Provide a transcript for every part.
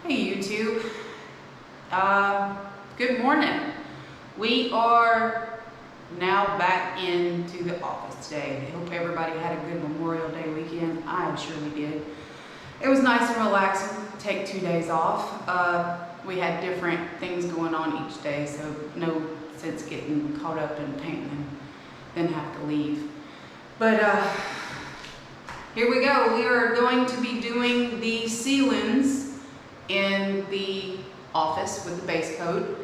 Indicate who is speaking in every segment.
Speaker 1: Hey YouTube, good morning. We are now back into the office today. I hope everybody had a good Memorial Day weekend. I am sure we did. It was nice and relaxing, take 2 days off. We had different things going on each day, so no sense getting caught up in painting and then have to leave. But here we go. We are going to be doing the ceilings in the office with the base coat.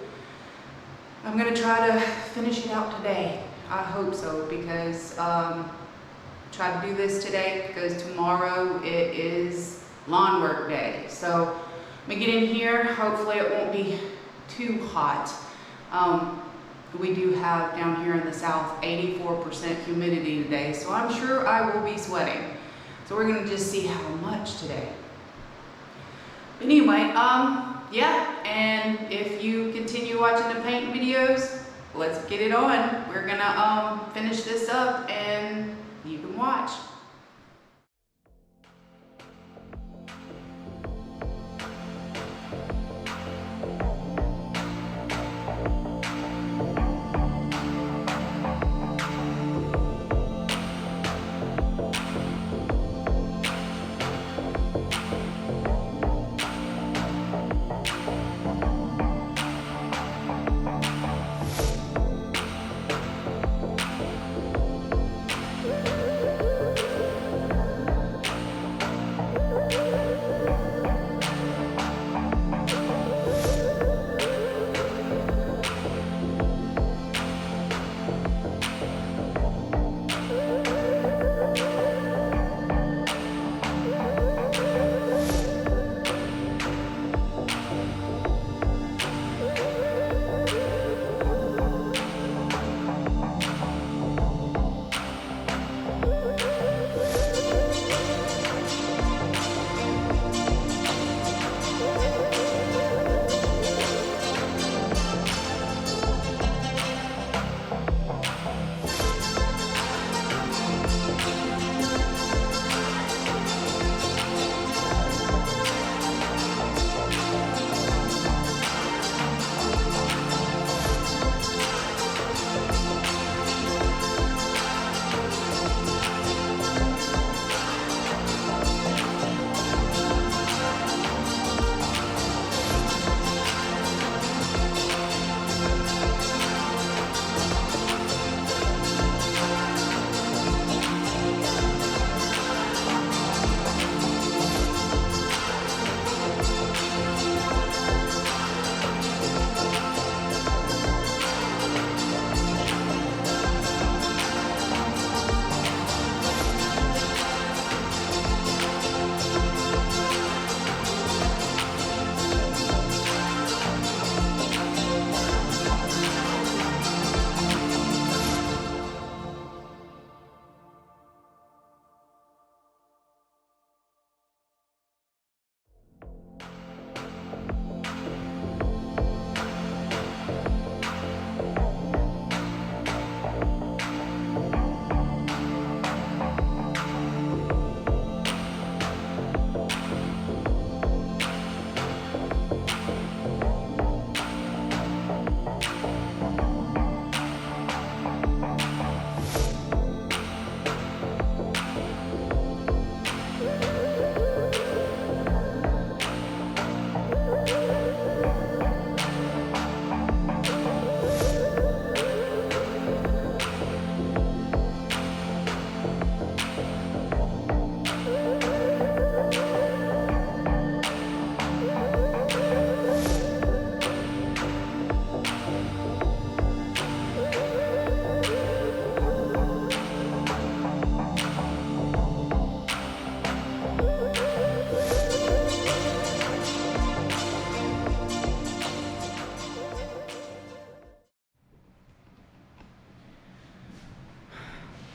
Speaker 1: I'm gonna try to finish it out today. I hope so, because try to do this today because tomorrow it is lawn work day. So I'm gonna get in here. Hopefully it won't be too hot. We do have down here in the south 84% humidity today, so I'm sure I will be sweating. So we're gonna just see how much today. Anyway, yeah, and if you continue watching the paint videos, let's get it on. We're gonna finish this up and you can watch.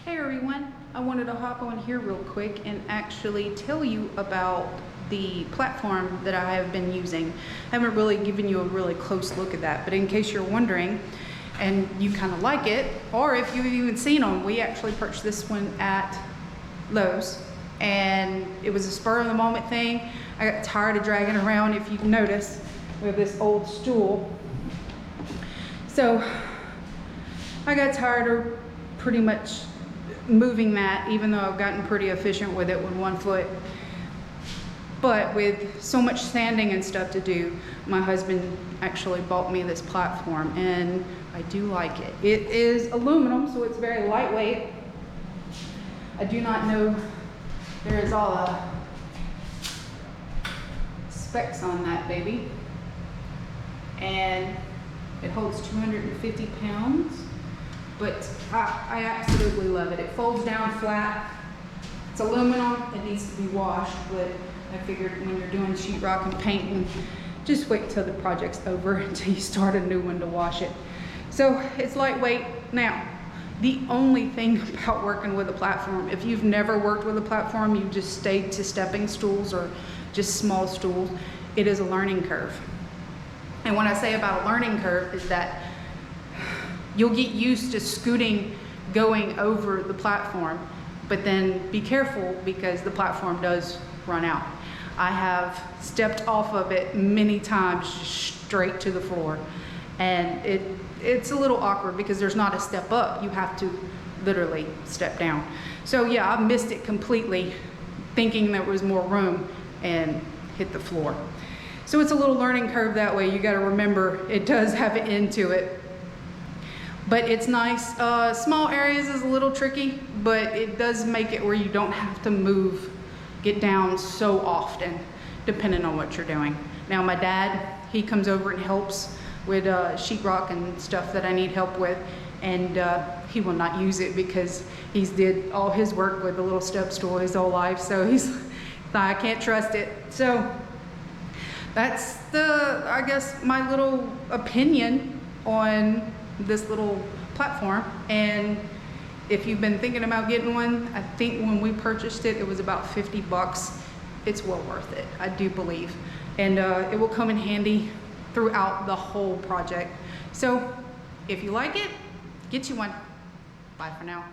Speaker 1: Hey everyone, I wanted to hop on here real quick and actually tell you about the platform that I have been using. I haven't really given you a really close look at that, but in case you're wondering and you kind of like it, or if you've even seen them, we actually purchased this one at Lowe's and it was a spur of the moment thing. I got tired of dragging around, if you've noticed, with this old stool. So I got tired of pretty much moving that, even though I've gotten pretty efficient with it with one foot. But with so much sanding and stuff to do, my husband actually bought me this platform, and I do like it. It is aluminum, so it's very lightweight. I do not know, there is all specs on that baby. And it holds 250 pounds, but I absolutely love it. It folds down flat. It's aluminum, it needs to be washed, but I figured when you're doing sheetrock and painting, just wait till the project's over until you start a new one to wash it. So it's lightweight. Now, the only thing about working with a platform, if you've never worked with a platform, you just stayed to stepping stools or just small stools, it is a learning curve. And what I say about a learning curve is that you'll get used to scooting going over the platform, but then be careful because the platform does run out. I have stepped off of it many times straight to the floor, and it's a little awkward because there's not a step up. You have to literally step down. So yeah, I missed it completely thinking there was more room and hit the floor. So it's a little learning curve that way. You got to remember it does have an end to it, but it's nice. Small areas is a little tricky, but it does make it where you don't have to move, get down so often, depending on what you're doing. Now my dad, he comes over and helps with sheetrock and stuff that I need help with, and he will not use it because he's did all his work with the little step stool his whole life, so I can't trust it. So that's I guess my little opinion on this little platform. And if you've been thinking about getting one, I think when we purchased it, it was about 50 bucks. It's well worth it, I do believe. And it will come in handy throughout the whole project. So if you like it, get you one. Bye for now.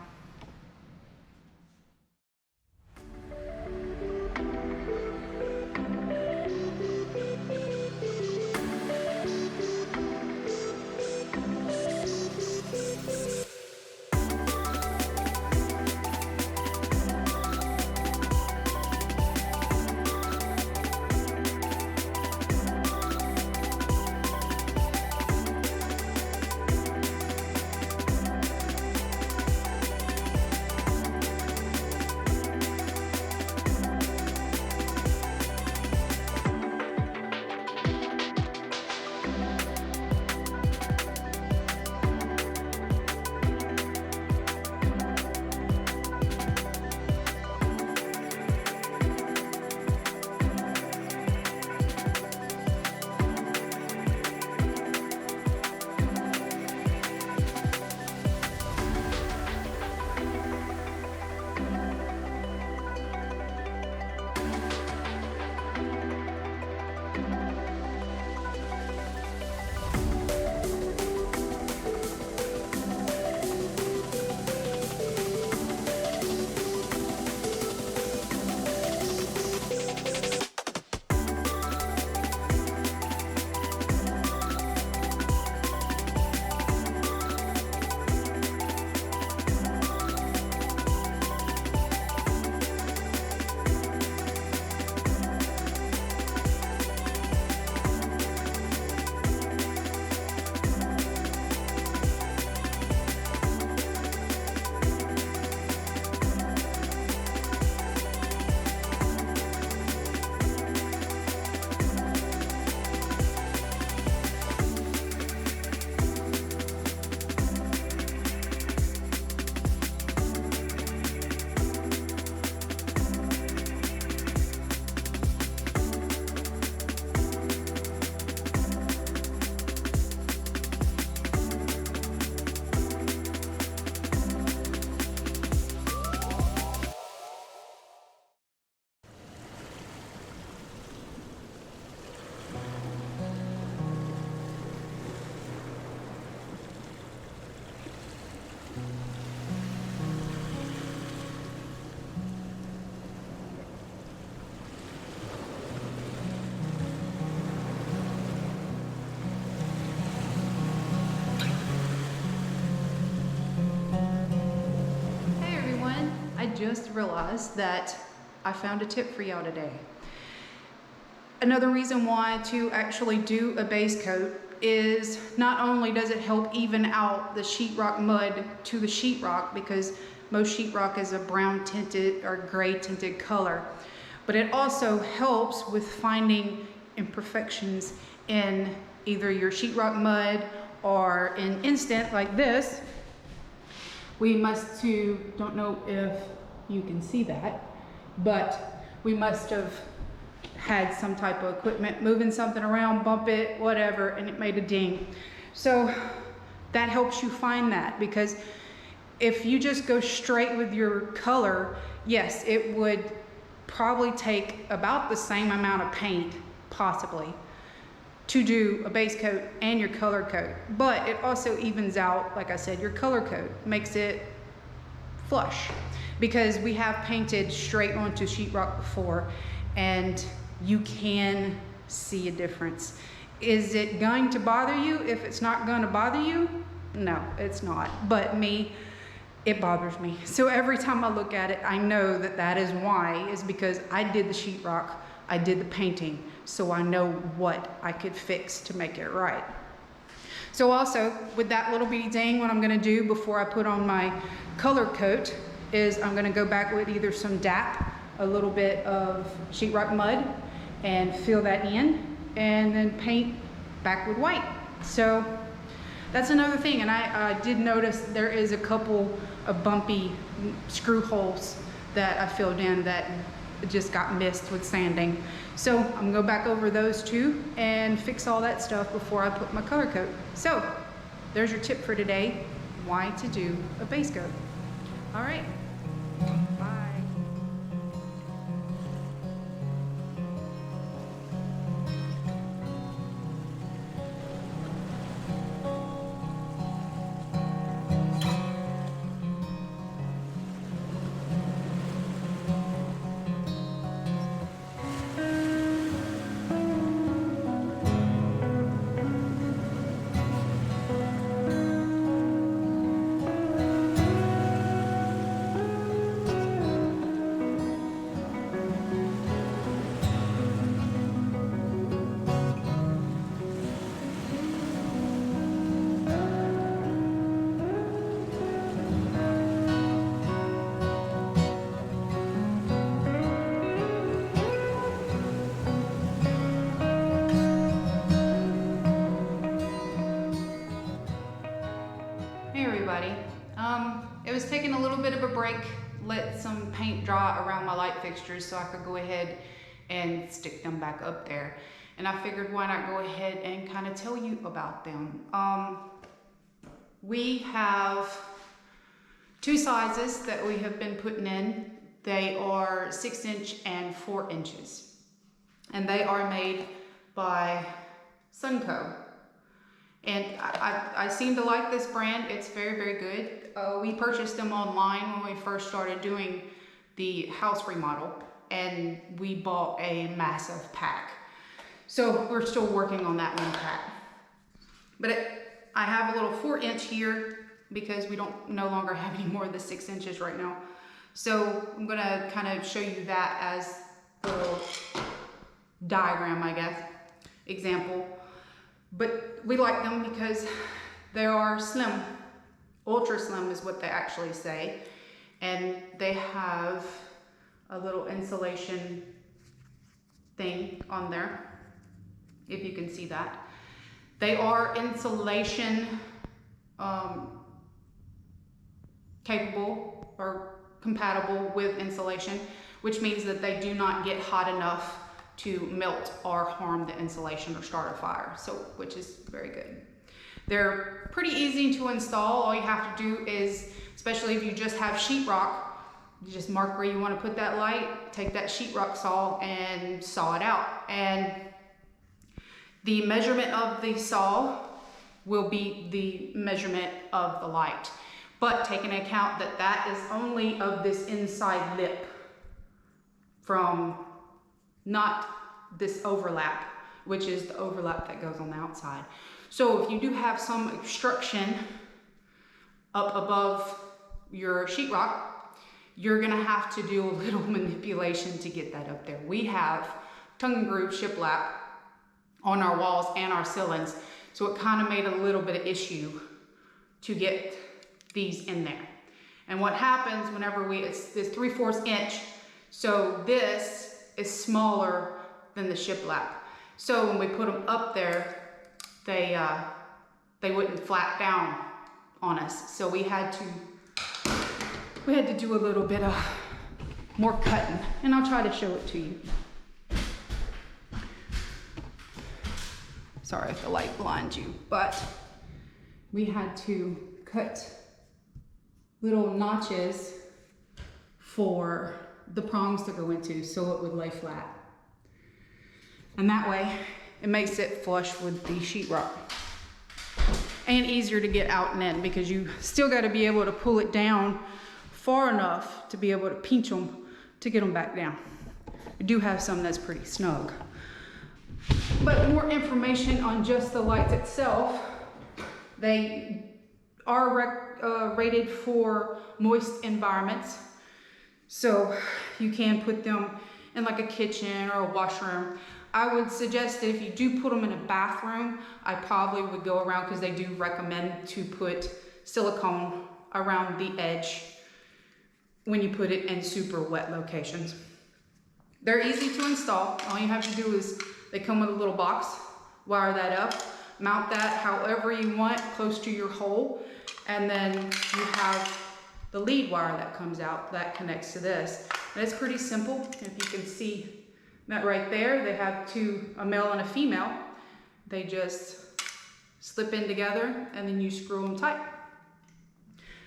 Speaker 1: just realized that I found a tip for y'all today. Another reason why to actually do a base coat is not only does it help even out the sheetrock mud to the sheetrock, because most sheetrock is a brown tinted or gray tinted color, but it also helps with finding imperfections in either your sheetrock mud or in instant like this. We must too, don't know if you can see that, but we must have had some type of equipment moving something around, bump it, whatever, and it made a ding. So that helps you find that, because if you just go straight with your color, yes, it would probably take about the same amount of paint, possibly, to do a base coat and your color coat. But it also evens out, like I said, your color coat makes it flush, because we have painted straight onto sheetrock before and you can see a difference. Is it going to bother you if it's not going to bother you? No, it's not. But me, it bothers me. So every time I look at it, I know that that is why, is because I did the sheetrock, I did the painting, so I know what I could fix to make it right. So also, with that little bitty ding, what I'm gonna do before I put on my color coat is I'm gonna go back with either some DAP, a little bit of sheetrock mud, and fill that in, and then paint back with white. So that's another thing. And I did notice there is a couple of bumpy screw holes that I filled in that just got missed with sanding. So I'm gonna go back over those two and fix all that stuff before I put my color coat. So there's your tip for today, why to do a base coat. All right, bye. It was taking a little bit of a break, let some paint dry around my light fixtures so I could go ahead and stick them back up there. And I figured why not go ahead and kind of tell you about them. We have two sizes that we have been putting in. They are 6 inch and 4 inches. And they are made by Sunco. And I seem to like this brand. It's very, very good. We purchased them online when we first started doing the house remodel, and we bought a massive pack. So we're still working on that one pack. But I have a little 4 inch here because we don't no longer have any more of the 6 inches right now. So I'm gonna kind of show you that as a little diagram, I guess, example. But we like them because they are slim. Ultra slim is what they actually say. And they have a little insulation thing on there, if you can see that. They are insulation capable or compatible with insulation, which means that they do not get hot enough to melt or harm the insulation or start a fire, so which is very good. They're pretty easy to install. All you have to do is, especially if you just have sheetrock, you just mark where you want to put that light, take that sheetrock saw and saw it out. And the measurement of the saw will be the measurement of the light. But take into account that that is only of this inside lip, from not this overlap, which is the overlap that goes on the outside. So if you do have some obstruction up above your sheetrock, you're gonna have to do a little manipulation to get that up there. We have tongue and groove shiplap on our walls and our ceilings, so it kind of made a little bit of issue to get these in there. And what happens whenever it's this 3/4 inch, so this is smaller than the shiplap. So when we put them up there, they wouldn't flap down on us. So we had to do a little bit of more cutting, and I'll try to show it to you. Sorry if the light blinds you, but we had to cut little notches for the prongs to go into so it would lay flat. And that way it makes it flush with the sheetrock. And easier to get out and in, because you still got to be able to pull it down far enough to be able to pinch them to get them back down. We do have some that's pretty snug. But more information on just the lights itself. They are rated for moist environments. So you can put them in like a kitchen or a washroom. I would suggest that if you do put them in a bathroom, I probably would go around, because they do recommend to put silicone around the edge when you put it in super wet locations. They're easy to install. All you have to do is, they come with a little box, wire that up, mount that however you want close to your hole, and then you have the lead wire that comes out that connects to this. And it's pretty simple. If you can see that right there, they have a male and a female. They just slip in together and then you screw them tight.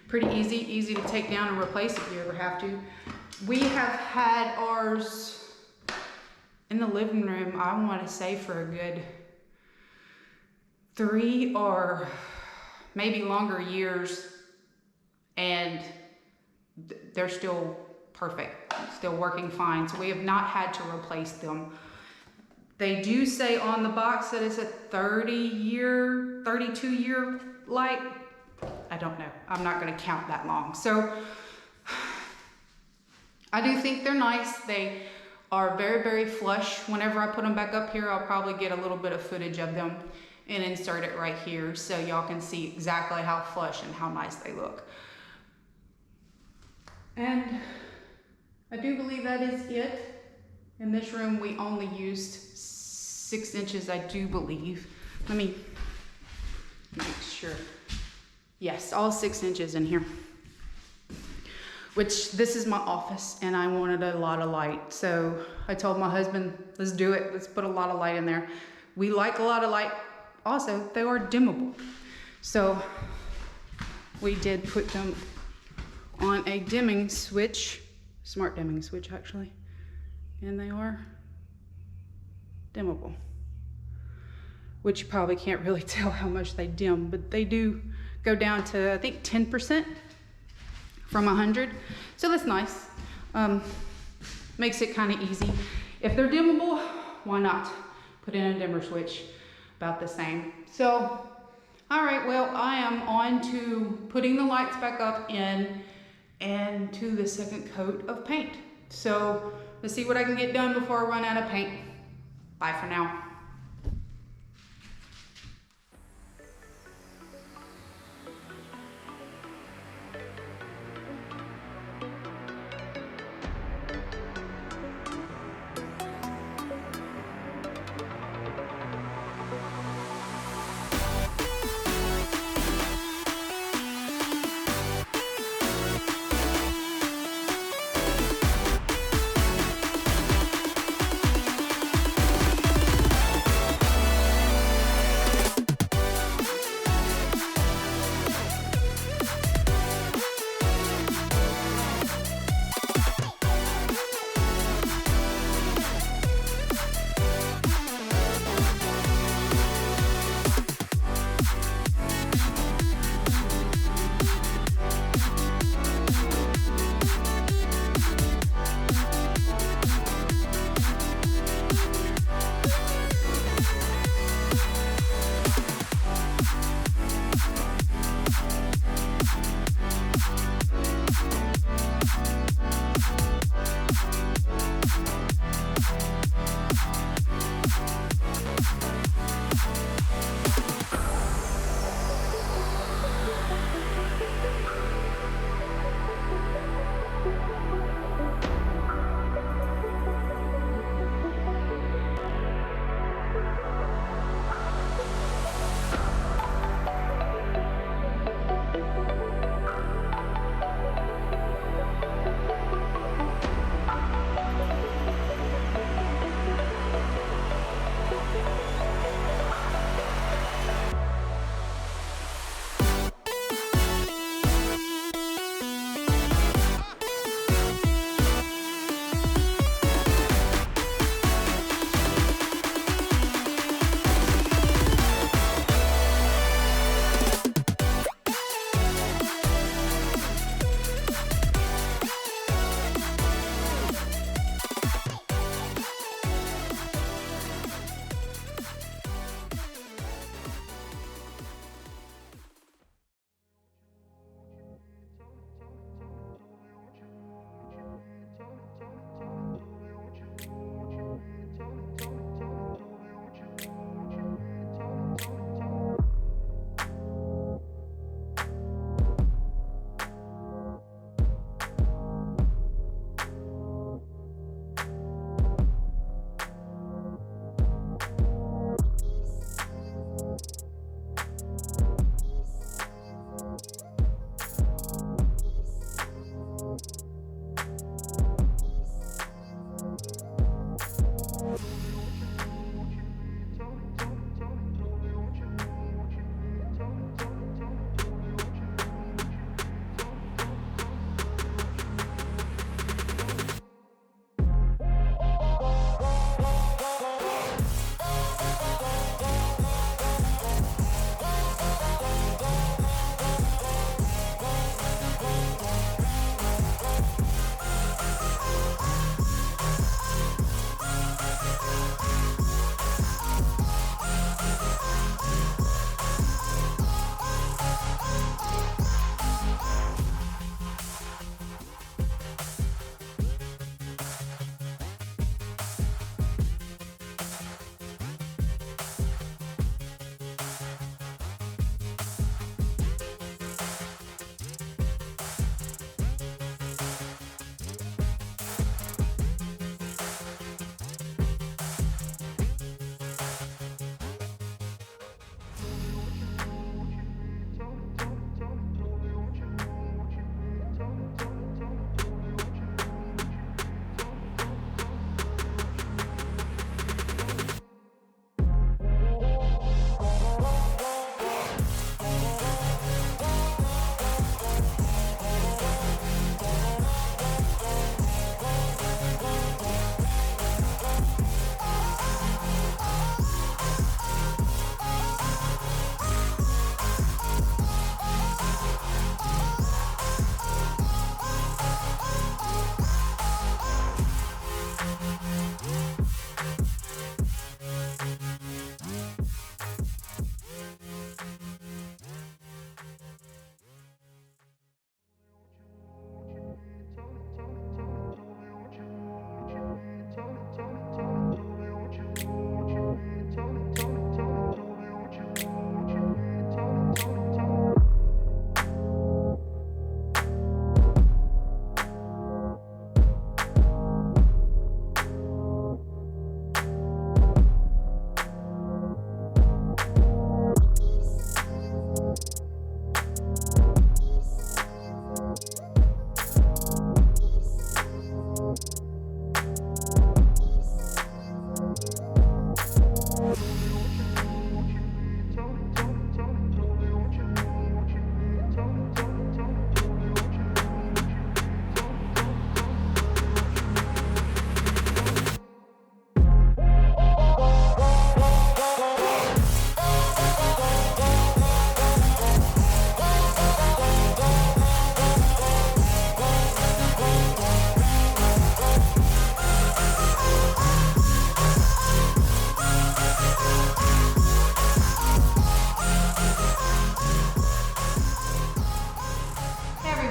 Speaker 1: Pretty easy to take down and replace if you ever have to. We have had ours in the living room, I want to say for a good 3 or maybe longer years, and they're still perfect, still working fine. So we have not had to replace them. They do say on the box that it's a 32-year light. I don't know. I'm not going to count that long. So I do think they're nice. They are very, very flush. Whenever I put them back up here, I'll probably get a little bit of footage of them and insert it right here so y'all can see exactly how flush and how nice they look. And I do believe that is it. In this room, we only used 6 inches, I do believe. Let me make sure. Yes, all 6 inches in here. Which, this is my office, and I wanted a lot of light. So I told my husband, let's do it. Let's put a lot of light in there. We like a lot of light. Also, they are dimmable. So we did put them on a dimming switch, smart dimming switch actually, and they are dimmable, which you probably can't really tell how much they dim, but they do go down to, I think, 10% from 100. So that's nice. Makes it kind of easy. If they're dimmable, why not put in a dimmer switch? About the same. So, all right, well, I am on to putting the lights back up in and to the second coat of paint. So let's see what I can get done before I run out of paint. Bye for now.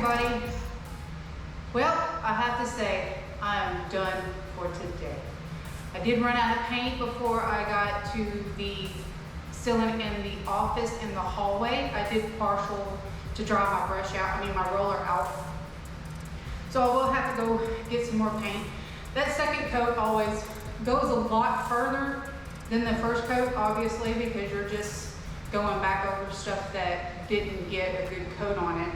Speaker 1: everybody. Well, I have to say, I am done for today. I did run out of paint before I got to the
Speaker 2: ceiling in the office and the hallway. I did partial to dry my brush out, my roller out. So I will have to go get some more paint. That second coat always goes a lot further than the first coat, obviously, because you're just going back over stuff that didn't get a good coat on it.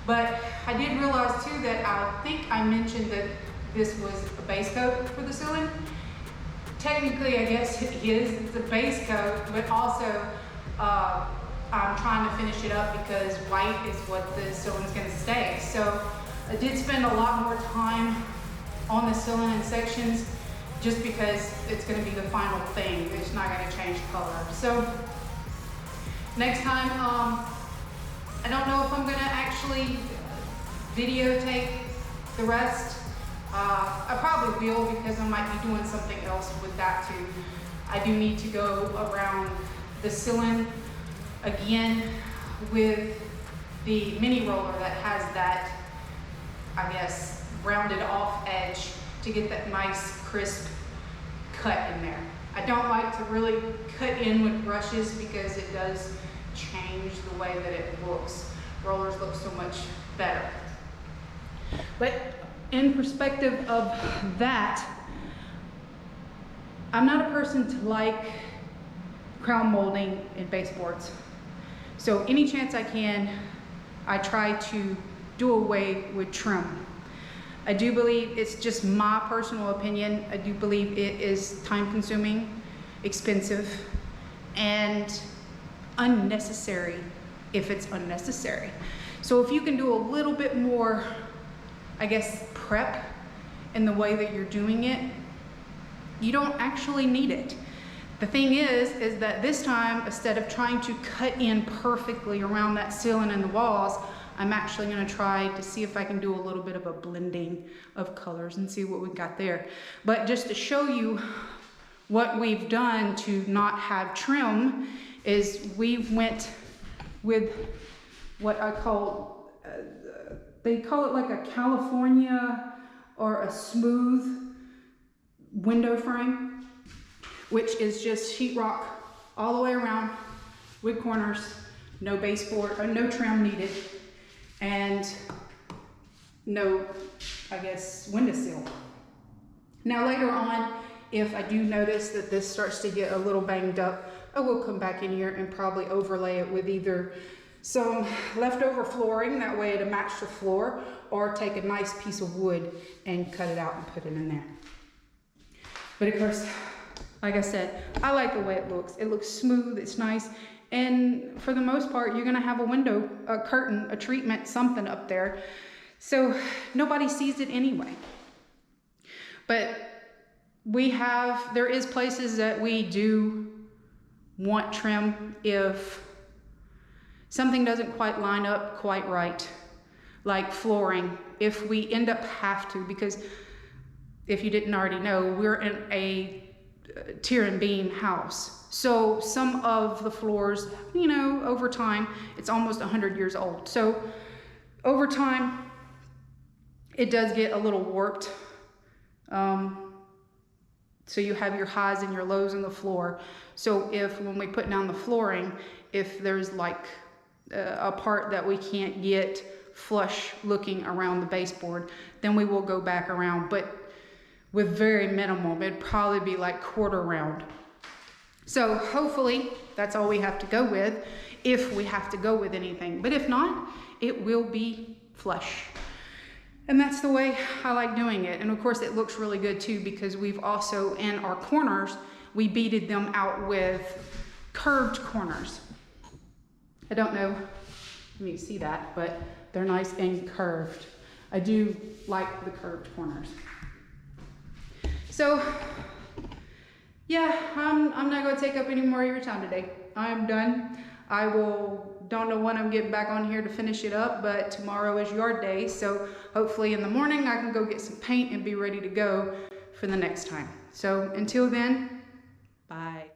Speaker 2: But I did realize too that I think I mentioned that this was a base coat for the ceiling. Technically, I guess it is. It's a base coat, but also I'm trying to finish it up because white is what the ceiling's gonna stay. So I did spend a lot more time on the ceiling and sections just because it's gonna be the final thing. It's not gonna change color. So next time, I don't know if I'm gonna actually videotape the rest. I probably will because I might be doing something else with that too. I do need to go around the ceiling again with the mini roller that has that, I guess, rounded off edge to get that nice crisp cut in there. I don't like to really cut in with brushes because it does change the way that it looks. Rollers look so much better. But in perspective of that, I'm not a person to like crown molding in baseboards. So any chance I can, I try to do away with trim. I do believe, it's just my personal opinion, I do believe it is time consuming, expensive, and unnecessary if it's unnecessary. So if you can do a little bit more, I guess, prep in the way that you're doing it, you don't actually need it. The thing is that this time, instead of trying to cut in perfectly around that ceiling and the walls, I'm actually gonna try to see if I can do a little bit of a blending of colors and see what we got there. But just to show you what we've done to not have trim is we went with what I call, they call it like a California or a smooth window frame, which is just sheetrock all the way around with corners, no baseboard, or no trim needed, and no, I guess, windowsill. Now later on, if I do notice that this starts to get a little banged up, I will come back in here and probably overlay it with either some leftover flooring, that way it'll match the floor, or take a nice piece of wood and cut it out and put it in there. But of course, like I said, I like the way it looks. It looks smooth, it's nice, and for the most part, you're gonna have a window, a curtain, a treatment, something up there. So nobody sees it anyway. But there is places that we do want trim if something doesn't quite line up quite right, like flooring. If we end up have to, because if you didn't already know, we're in a tier and beam house. So some of the floors, over time, it's almost 100 years old. So over time, it does get a little warped. So you have your highs and your lows in the floor. So when we put down the flooring, if there's like a part that we can't get flush looking around the baseboard, then we will go back around, but with very minimum. It'd probably be like quarter round. So hopefully that's all we have to go with, if we have to go with anything. But if not, it will be flush. And that's the way I like doing it. And of course it looks really good too, because we've also, in our corners, we beaded them out with curved corners. I don't know if you see that, but they're nice and curved. I do like the curved corners. So yeah, I'm not gonna take up any more of your time today. I am done. Don't know when I'm getting back on here to finish it up, but tomorrow is yard day. So hopefully in the morning I can go get some paint and be ready to go for the next time. So until then, bye.